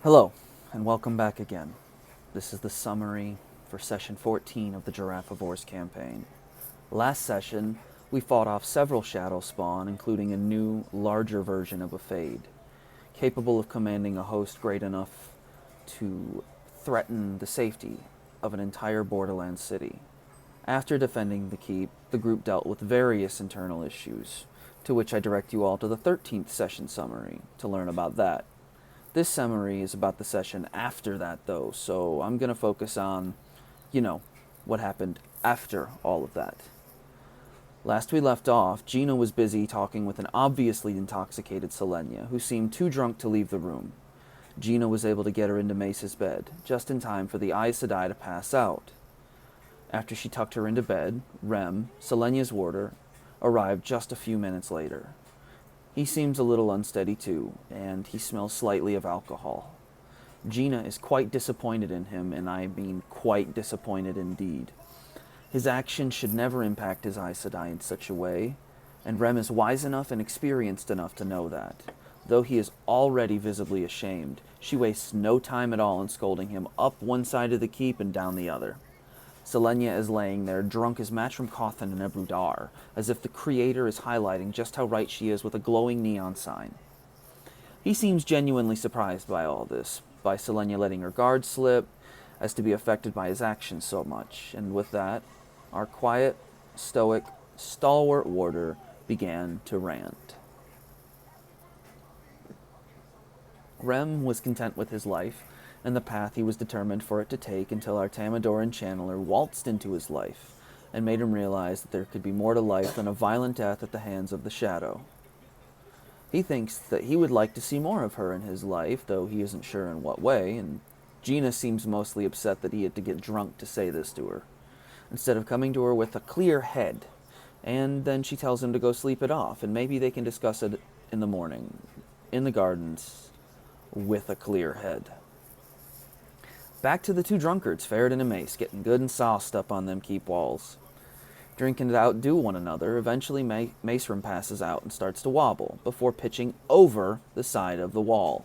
Hello, and welcome back again. This is the summary for session 14 of the Giraffivores campaign. Last session, we fought off several Shadow Spawn, including a new, larger version of a Fade, capable of commanding a host great enough to threaten the safety of an entire Borderlands city. After defending the keep, the group dealt with various internal issues, to which I direct you all to the 13th session summary to learn about that. This summary is about the session after that, though, so I'm going to focus on, what happened after all of that. Last we left off, Gina was busy talking with an obviously intoxicated Selenia, who seemed too drunk to leave the room. Gina was able to get her into Mace's bed, just in time for the Aes Sedai to pass out. After she tucked her into bed, Rem, Selenia's warder, arrived just a few minutes later. He seems a little unsteady too, and he smells slightly of alcohol. Gina is quite disappointed in him, and I mean quite disappointed indeed. His actions should never impact his Aes Sedai in such a way, and Rem is wise enough and experienced enough to know that. Though he is already visibly ashamed, she wastes no time at all in scolding him up one side of the keep and down the other. Selenia is laying there, drunk as Matrim Cawthon and Ebrudar, as if the creator is highlighting just how right she is with a glowing neon sign. He seems genuinely surprised by all this, by Selenia letting her guard slip, as to be affected by his actions so much, and with that, our quiet, stoic, stalwart warder began to rant. Rem was content with his life, and the path he was determined for it to take until our Tamadoran channeler waltzed into his life and made him realize that there could be more to life than a violent death at the hands of the Shadow. He thinks that he would like to see more of her in his life, though he isn't sure in what way, and Gina seems mostly upset that he had to get drunk to say this to her, instead of coming to her with a clear head, and then she tells him to go sleep it off, and maybe they can discuss it in the morning, in the gardens, with a clear head. Back to the two drunkards, Ferretin and Mace, getting good and sauced up on them keep walls. Drinking to outdo one another, eventually Macerim passes out and starts to wobble, before pitching over the side of the wall.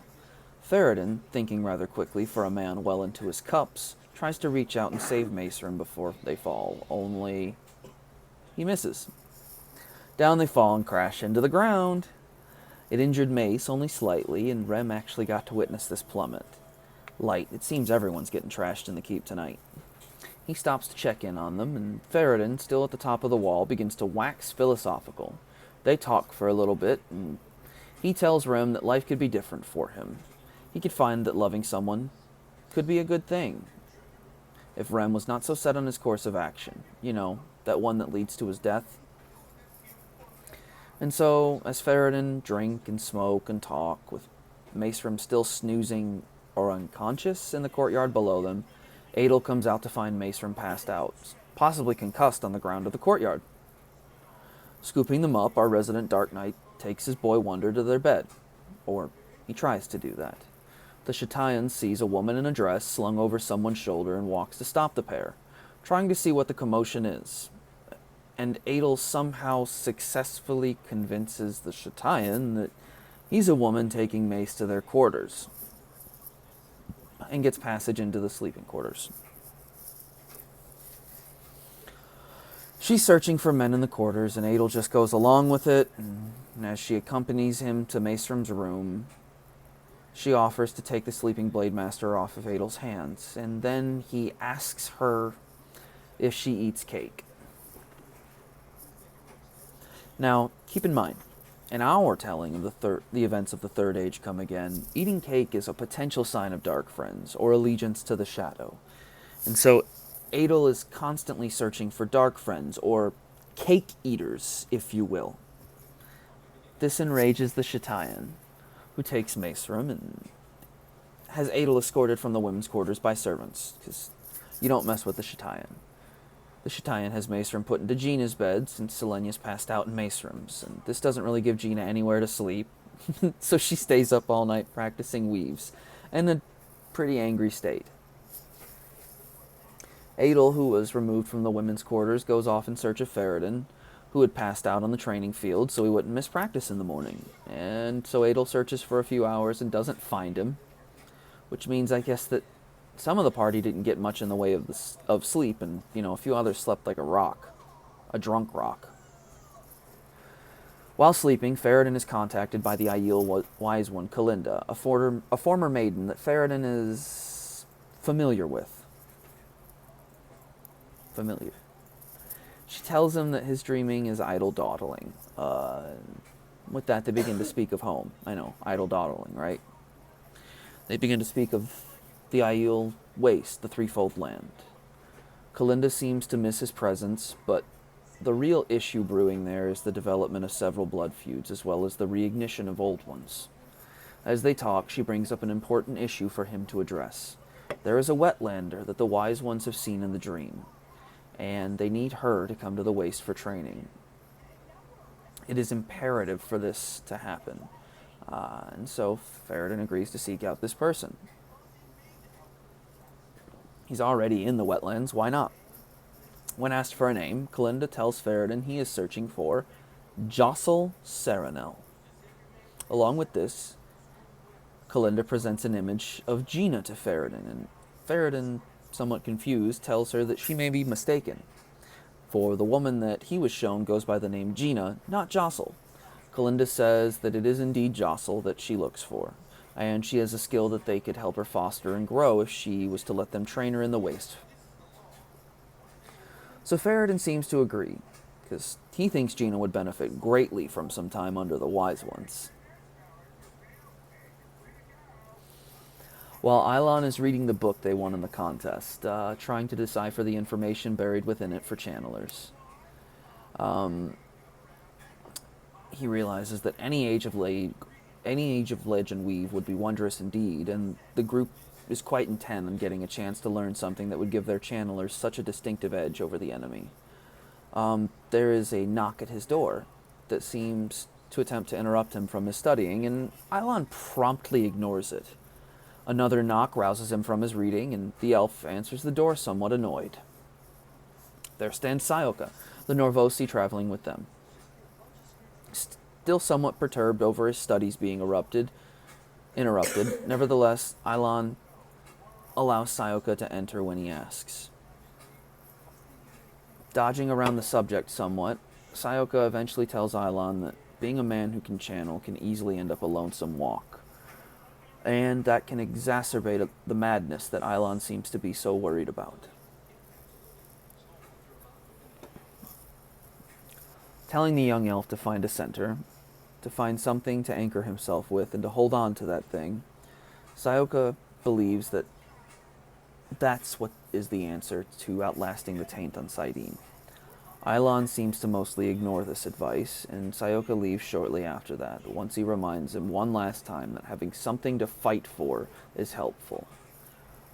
Ferretin, thinking rather quickly for a man well into his cups, tries to reach out and save Macerim before they fall, only he misses. Down they fall and crash into the ground. It injured Mace only slightly, and Rem actually got to witness this plummet. Light, it seems everyone's getting trashed in the keep tonight. He stops to check in on them, and Ferretin, still at the top of the wall, begins to wax philosophical. They talk for a little bit, and he tells Rem that life could be different for him. He could find that loving someone could be a good thing, if Rem was not so set on his course of action. That one that leads to his death. And so, as Ferretin drink and smoke and talk, with Macerim still snoozing or unconscious in the courtyard below them, Adel comes out to find Macerim passed out, possibly concussed on the ground of the courtyard. Scooping them up, our resident Dark Knight takes his boy Wonder to their bed, or he tries to do that. The Shatayan sees a woman in a dress slung over someone's shoulder and walks to stop the pair, trying to see what the commotion is. And Adel somehow successfully convinces the Shatayan that he's a woman taking Mace to their quarters, and gets passage into the sleeping quarters. She's searching for men in the quarters, and Adel just goes along with it, and as she accompanies him to Macerim's room, she offers to take the sleeping Blade Master off of Adel's hands, and then he asks her if she eats cake. Now, keep in mind, in our telling of the events of the Third Age Come Again, eating cake is a potential sign of dark friends, or allegiance to the Shadow. And so, Adel is constantly searching for dark friends, or cake eaters, if you will. This enrages the Shatayan, who takes Macerim and has Adel escorted from the women's quarters by servants, because you don't mess with the Shatayan. The Shatayan has Macerim put into Gina's bed, since Selenia's passed out in Macerim's, and this doesn't really give Gina anywhere to sleep, so she stays up all night practicing weaves, in a pretty angry state. Adel, who was removed from the women's quarters, goes off in search of Ferretin, who had passed out on the training field so he wouldn't miss practice in the morning. And so Adel searches for a few hours and doesn't find him. which means I guess that some of the party didn't get much in the way of sleep, and a few others slept like a drunk rock. While sleeping, Farad'n is contacted by the Aiel Wise One, Kalinda, a former maiden that Farad'n is familiar with. Familiar. She tells him that his dreaming is idle dawdling. With that, they begin to speak of home. I know, idle dawdling, right? They begin to speak of the Aiel waste, the threefold land. Kalinda seems to miss his presence, but the real issue brewing there is the development of several blood feuds, as well as the reignition of old ones. As they talk, she brings up an important issue for him to address. There is a wetlander that the Wise Ones have seen in the dream, and they need her to come to the waste for training. It is imperative for this to happen. And so Farad'n agrees to seek out this person. He's already in the wetlands, why not? When asked for a name, Kalinda tells Farad'n he is searching for Josel Serenel. Along with this, Kalinda presents an image of Gina to Farad'n, and Farad'n, somewhat confused, tells her that she may be mistaken, for the woman that he was shown goes by the name Gina, not Josel. Kalinda says that it is indeed Josel that she looks for, and she has a skill that they could help her foster and grow if she was to let them train her in the waste. So Farad'n seems to agree, because he thinks Gina would benefit greatly from some time under the Wise Ones. While Eilon is reading the book they won in the contest, trying to decipher the information buried within it for channelers, he realizes that any age of legend weave would be wondrous indeed, and the group is quite intent on getting a chance to learn something that would give their channelers such a distinctive edge over the enemy. There is a knock at his door that seems to attempt to interrupt him from his studying, and Eilon promptly ignores it. Another knock rouses him from his reading, and the elf answers the door somewhat annoyed. There stands Sayoka, the Norvosi traveling with them. Still somewhat perturbed over his studies being interrupted, nevertheless, Eilon allows Sayoka to enter when he asks. Dodging around the subject somewhat, Sayoka eventually tells Eilon that being a man who can channel can easily end up a lonesome walk, and that can exacerbate the madness that Eilon seems to be so worried about. Telling the young elf to find a center, to find something to anchor himself with, and to hold on to that thing, Sayoka believes that that's what is the answer to outlasting the taint on Saidin. Eilon seems to mostly ignore this advice, and Sayoka leaves shortly after that, once he reminds him one last time that having something to fight for is helpful.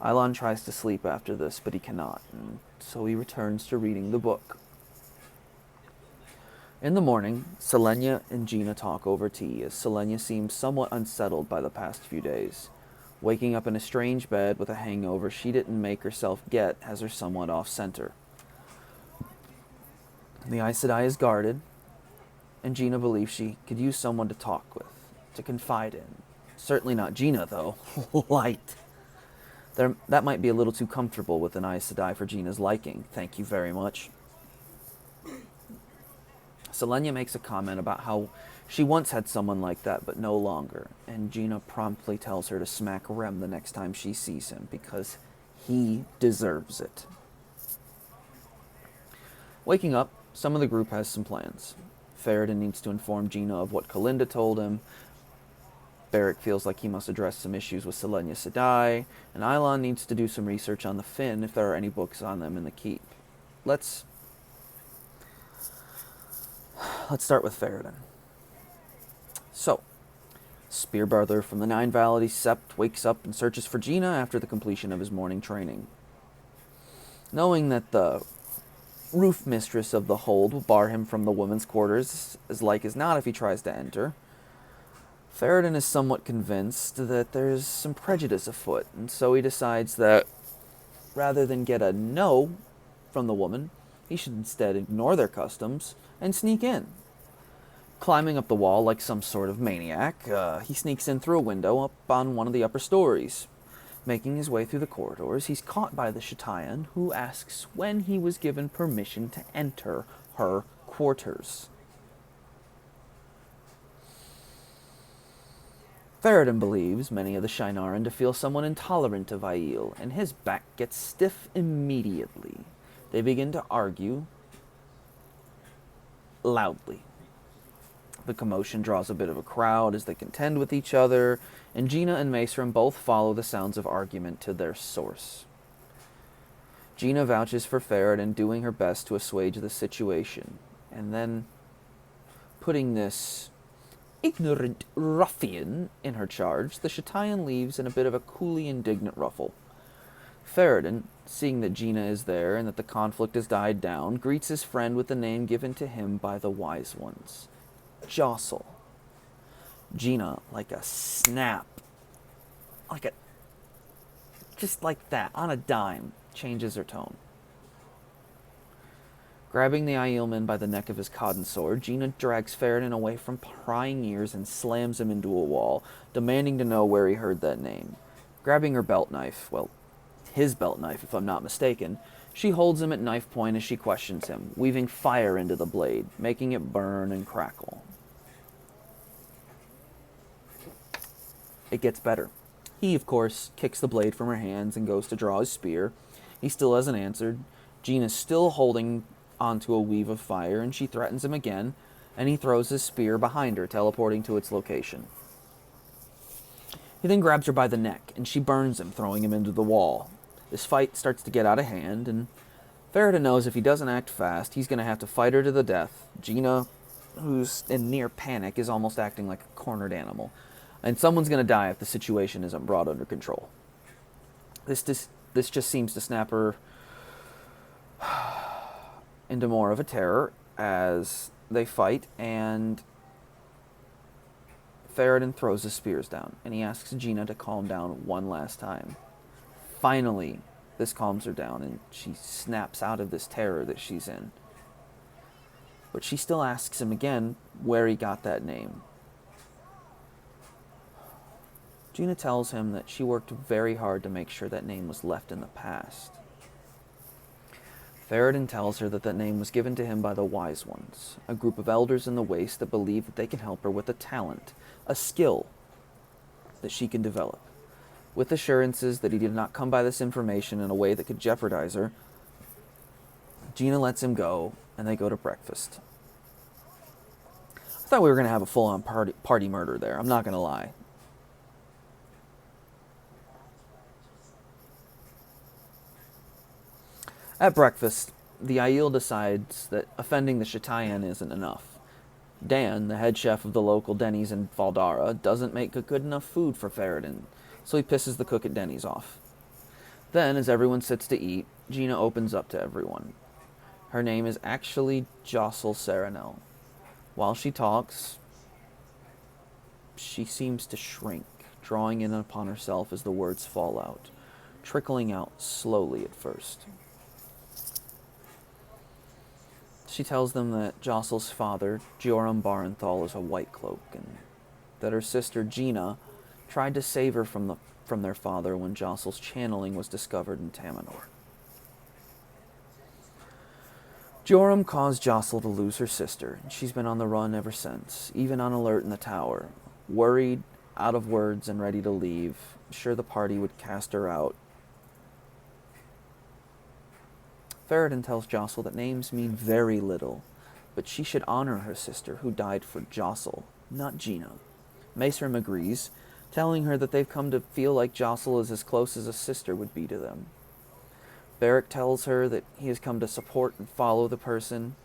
Eilon tries to sleep after this, but he cannot, and so he returns to reading the book. In the morning, Selenia and Gina talk over tea, as Selenia seems somewhat unsettled by the past few days. Waking up in a strange bed with a hangover she didn't make herself get has her somewhat off-center. The Aes Sedai is guarded, and Gina believes she could use someone to talk with, to confide in. Certainly not Gina, though. Light. That might be a little too comfortable with an Aes Sedai for Gina's liking. Thank you very much. Selenia makes a comment about how she once had someone like that, but no longer, and Gina promptly tells her to smack Rem the next time she sees him, because he deserves it. Waking up, some of the group has some plans. Farad'n needs to inform Gina of what Kalinda told him. Beric feels like he must address some issues with Selenia Sedai, and Eilon needs to do some research on the Finn if there are any books on them in the keep. Let's start with Farad'n. So, Spearbrother from the Nine Valleys Sept wakes up and searches for Gina after the completion of his morning training. Knowing that the roof mistress of the hold will bar him from the women's quarters, as like as not if he tries to enter, Farad'n is somewhat convinced that there's some prejudice afoot, and so he decides that rather than get a no from the woman, he should instead ignore their customs and sneak in. Climbing up the wall like some sort of maniac, he sneaks in through a window up on one of the upper stories. Making his way through the corridors, he's caught by the Shatayan, who asks when he was given permission to enter her quarters. Farad'n believes many of the Shienaran to feel somewhat intolerant of Aiel, and his back gets stiff immediately. They begin to argue loudly. The commotion draws a bit of a crowd as they contend with each other, and Gina and Maceram both follow the sounds of argument to their source. Gina vouches for Farad'n, doing her best to assuage the situation, and then putting this ignorant ruffian in her charge, the Shatayan leaves in a bit of a coolly indignant ruffle. Farad'n, seeing that Gina is there and that the conflict has died down, greets his friend with the name given to him by the Wise Ones, Jostle. Gina, like a snap, just like that, on a dime, changes her tone. Grabbing the Aielman by the neck of his cotton sword, Gina drags Farad'n away from prying ears and slams him into a wall, demanding to know where he heard that name. Grabbing her belt knife, well, his belt knife if I'm not mistaken, she holds him at knife point as she questions him, weaving fire into the blade, making it burn and crackle. It gets better. He, of course, kicks the blade from her hands and goes to draw his spear. He still hasn't answered. Gina's still holding onto a weave of fire, and she threatens him again, and he throws his spear behind her, teleporting to its location. He then grabs her by the neck, and she burns him, throwing him into the wall. This fight starts to get out of hand, and Farad'n knows if he doesn't act fast, he's going to have to fight her to the death. Gina, who's in near panic, is almost acting like a cornered animal, and someone's going to die if the situation isn't brought under control. This just seems to snap her into more of a terror as they fight, and Farad'n throws his spears down, and he asks Gina to calm down one last time. Finally, this calms her down, and she snaps out of this terror that she's in. But she still asks him again where he got that name. Gina tells him that she worked very hard to make sure that name was left in the past. Farad'n tells her that that name was given to him by the Wise Ones, a group of elders in the Waste that believe that they can help her with a talent, a skill that she can develop. With assurances that he did not come by this information in a way that could jeopardize her, Gina lets him go, and they go to breakfast. I thought we were going to have a full-on party murder there, I'm not going to lie. At breakfast, the Aiel decides that offending the Shatayan isn't enough. Dan, the head chef of the local Denny's in Valdara, doesn't make good enough food for Farad'n, so he pisses the cook at Denny's off. Then, as everyone sits to eat, Gina opens up to everyone. Her name is actually Jostle Serenel. While she talks, she seems to shrink, drawing in upon herself as the words fall out, trickling out slowly at first. She tells them that Jostle's father, Joram Barenthal, is a White Cloak, and that her sister Gina tried to save her from their father when Jostle's channeling was discovered in Tamanor. Joram caused Jostle to lose her sister, and she's been on the run ever since, even on alert in the tower, worried, out of words, and ready to leave, sure the party would cast her out. Farad'n tells Jostle that names mean very little, but she should honor her sister who died for Jostle, not Gina. Maceram agrees, telling her that they've come to feel like Jostle is as close as a sister would be to them. Beric tells her that he has come to support and follow the person,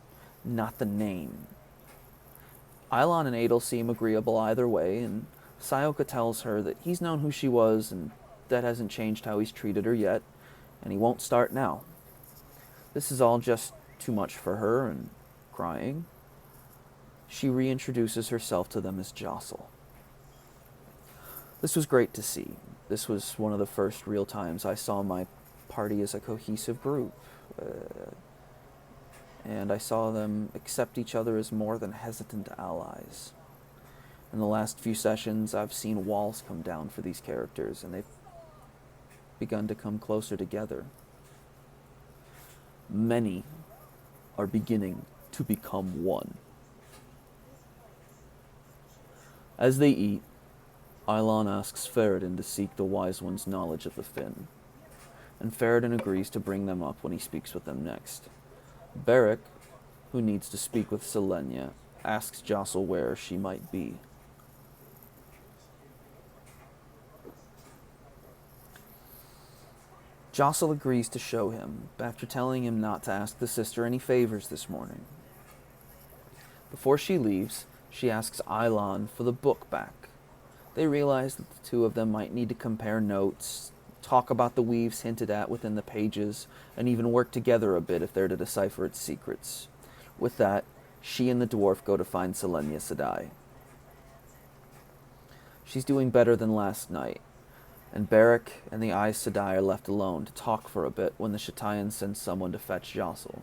not the name. Eilon and Adel seem agreeable either way, and Sayoka tells her that he's known who she was and that hasn't changed how he's treated her yet, and he won't start now. This is all just too much for her, and crying, she reintroduces herself to them as Jostle. This was great to see. This was one of the first real times I saw my party as a cohesive group. And I saw them accept each other as more than hesitant allies. In the last few sessions, I've seen walls come down for these characters, and begun to come closer together. Many are beginning to become one. As they eat, Eilon asks Ferredin to seek the Wise One's knowledge of the Finn, and Ferredin agrees to bring them up when he speaks with them next. Beric, who needs to speak with Selenia, asks Jostle where she might be. Jostle agrees to show him, after telling him not to ask the sister any favors this morning. Before she leaves, she asks Eilon for the book back. They realize that the two of them might need to compare notes, talk about the weaves hinted at within the pages, and even work together a bit if they're to decipher its secrets. With that, she and the dwarf go to find Selenia Sedai. She's doing better than last night, and Beric and the Aes Sedai are left alone to talk for a bit when the Shatayan sends someone to fetch Jostle,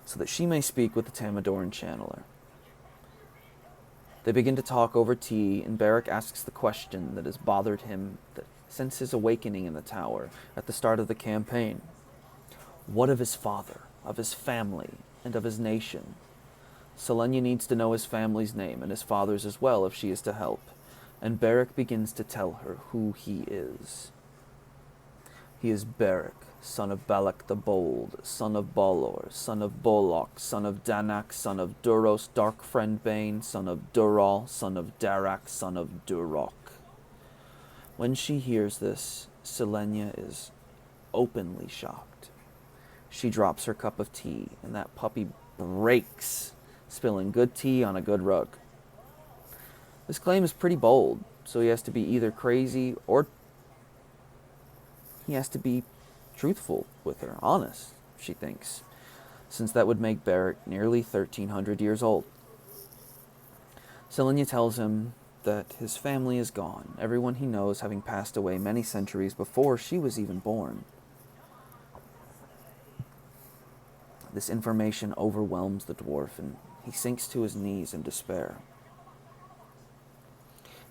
so that she may speak with the Tamadoran Channeler. They begin to talk over tea, and Beric asks the question that has bothered him since his awakening in the tower at the start of the campaign. What of his father, of his family, and of his nation? Selenia needs to know his family's name, and his father's as well if she is to help, and Beric begins to tell her who he is. He is Beric, son of Balak the Bold, son of Balor, son of Bolok, son of Danak, son of Duros, dark friend Bane, son of Dural, son of Darak, son of Durok. When she hears this, Selenia is openly shocked. She drops her cup of tea, and that puppy breaks, spilling good tea on a good rug. This claim is pretty bold, so he has to be either crazy or he has to be truthful with her, honest, she thinks, since that would make Beric nearly 1,300 years old. Selenia tells him that his family is gone, everyone he knows having passed away many centuries before she was even born. This information overwhelms the dwarf, and he sinks to his knees in despair.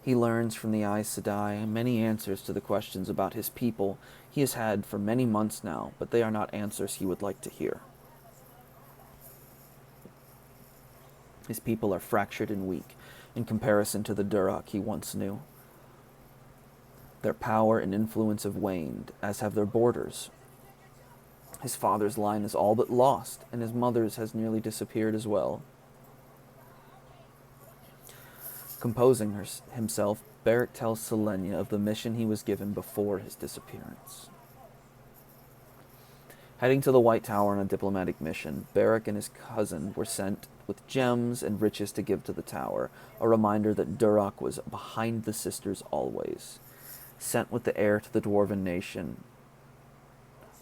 He learns from the Aes Sedai many answers to the questions about his people he has had for many months now, but they are not answers he would like to hear. His people are fractured and weak in comparison to the Durak he once knew. Their power and influence have waned, as have their borders. His father's line is all but lost, and his mother's has nearly disappeared as well. Composing himself, Beric tells Selenia of the mission he was given before his disappearance. Heading to the White Tower on a diplomatic mission, Beric and his cousin were sent with gems and riches to give to the tower, a reminder that Durak was behind the sisters always. Sent with the heir to the dwarven nation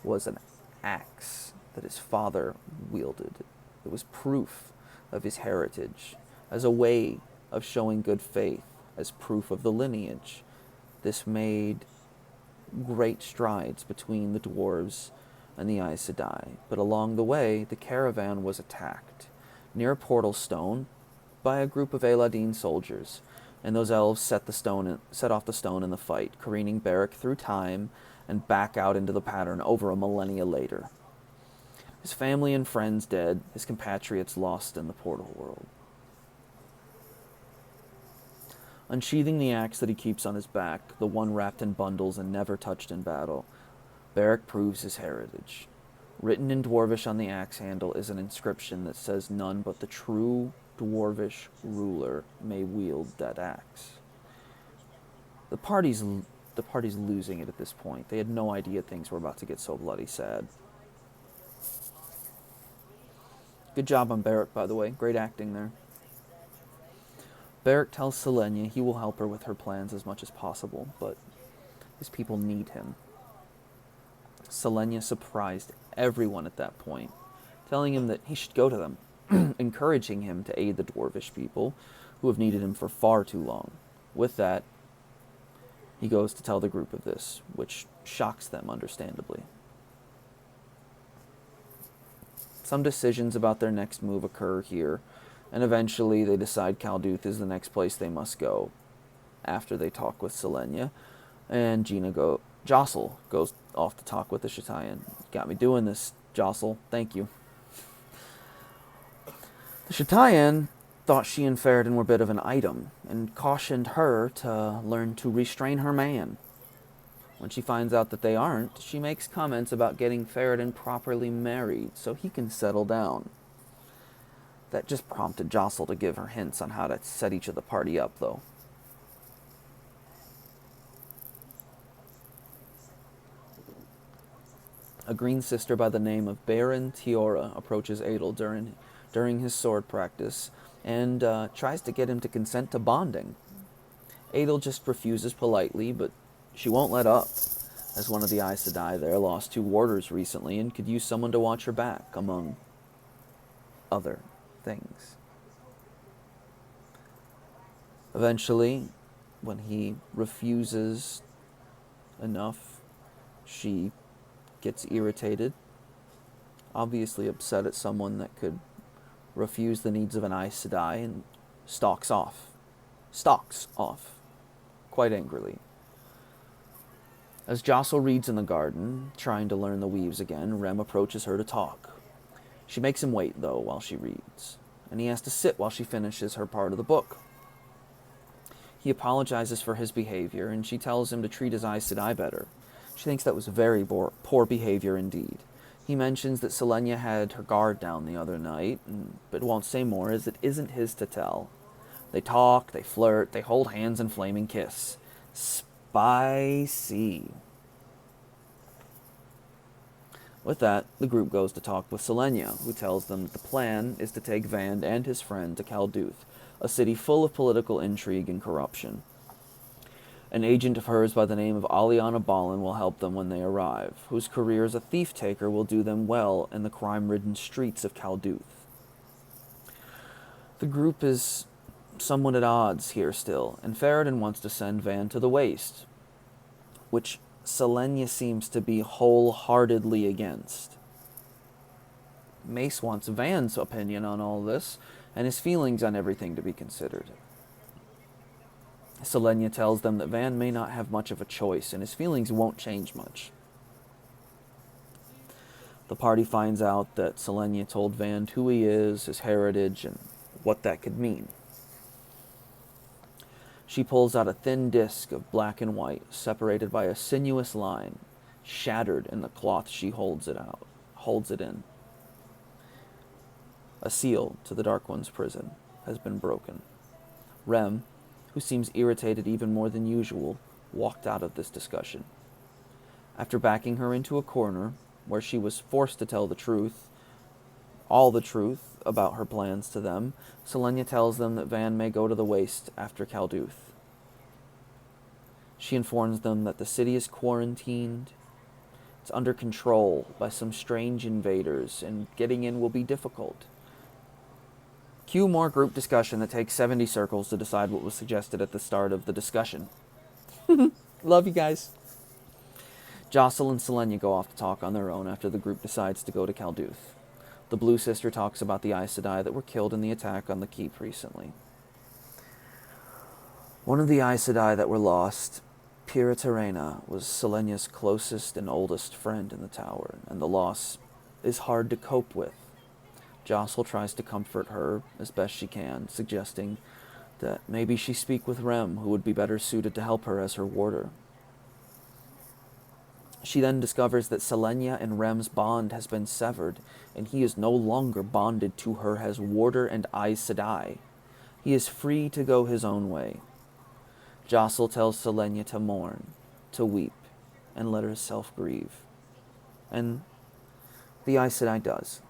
was an axe that his father wielded. It was proof of his heritage, as a way of showing good faith, as proof of the lineage. This made great strides between the dwarves and the Aes Sedai, but along the way the caravan was attacked near a portal stone by a group of Eladin soldiers, and those elves set off the stone in the fight, careening Beric through time and back out into the pattern over a millennia later. His family and friends dead, his compatriots lost in the portal world. Unsheathing the axe that he keeps on his back, the one wrapped in bundles and never touched in battle, Beric proves his heritage. Written in Dwarvish on the axe handle is an inscription that says none but the true Dwarvish ruler may wield that axe. The party's losing it at this point. They had no idea things were about to get so bloody sad. Good job on Beric, by the way. Great acting there. Beric tells Selenia he will help her with her plans as much as possible, but his people need him. Selenia surprised everyone at that point, telling him that he should go to them, encouraging him to aid the Dwarvish people, who have needed him for far too long. With that, he goes to tell the group of this, which shocks them understandably. Some decisions about their next move occur here, and eventually they decide Kalduth is the next place they must go. After they talk with Selenia, and Jostle goes off to talk with the Shatayan. Got me doing this, Jostle. Thank you. The Shatayan thought she and Ferrodin were a bit of an item, and cautioned her to learn to restrain her man. When she finds out that they aren't, she makes comments about getting Ferrodin properly married so he can settle down. That just prompted Jostle to give her hints on how to set each of the party up, though. A green sister by the name of Baron Tiora approaches Adel during his sword practice and tries to get him to consent to bonding. Adel just refuses politely, but she won't let up, as one of the Aes Sedai there lost 2 warders recently and could use someone to watch her back, among other things. Eventually, when he refuses enough, she gets irritated, obviously upset at someone that could refuse the needs of an Aes Sedai, and stalks off, quite angrily. As Jostle reads in the garden, trying to learn the weaves again, Rem approaches her to talk. She makes him wait, though, while she reads, and he has to sit while she finishes her part of the book. He apologizes for his behavior, and she tells him to treat his Aes Sedai better. She thinks that was very poor behavior indeed. He mentions that Selenia had her guard down the other night, but won't say more, as it isn't his to tell. They talk, they flirt, they hold hands and flaming kiss. Spicy. With that, the group goes to talk with Selenia, who tells them that the plan is to take Vand and his friend to Kalduth, a city full of political intrigue and corruption. An agent of hers by the name of Aliana Balin will help them when they arrive, whose career as a thief-taker will do them well in the crime-ridden streets of Kalduth. The group is somewhat at odds here still, and Ferrodin wants to send Vand to the Waste, which Selenia seems to be wholeheartedly against. Mace wants Vand's opinion on all this, and his feelings on everything to be considered. Selenia tells them that Vand may not have much of a choice, and his feelings won't change much. The party finds out that Selenia told Vand who he is, his heritage, and what that could mean. She pulls out a thin disc of black and white, separated by a sinuous line, shattered in the cloth she holds it in. A seal to the Dark One's prison has been broken. Rem, who seems irritated even more than usual, walked out of this discussion. After backing her into a corner, where she was forced to tell the truth, all the truth about her plans to them, Selenia tells them that Vand may go to the Waste after Kalduth. She informs them that the city is quarantined, it's under control by some strange invaders, and getting in will be difficult. Cue more group discussion that takes 70 circles to decide what was suggested at the start of the discussion. Love you guys. Jostle and Selenia go off to talk on their own after the group decides to go to Kalduth. The Blue Sister talks about the Aes Sedai that were killed in the attack on the keep recently. One of the Aes Sedai that were lost, Pira Terena, was Selenia's closest and oldest friend in the tower, and the loss is hard to cope with. Jostle tries to comfort her as best she can, suggesting that maybe she speak with Rem, who would be better suited to help her as her warder. She then discovers that Selenia and Rem's bond has been severed, and he is no longer bonded to her as warder and Aes Sedai. He is free to go his own way. Jostle tells Selenia to mourn, to weep, and let herself grieve. And the Aes Sedai does.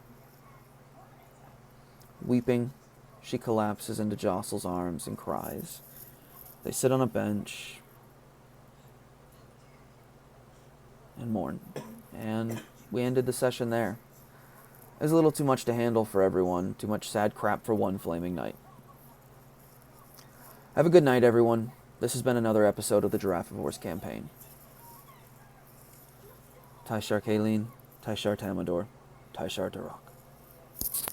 Weeping, she collapses into Jostle's arms and cries. They sit on a bench and mourn. And we ended the session there. It was a little too much to handle for everyone, too much sad crap for one flaming night. Have a good night, everyone. This has been another episode of the Giraffe of Wars campaign. Taishar Khaleen, Taishar Tamador, Taishar Tarak.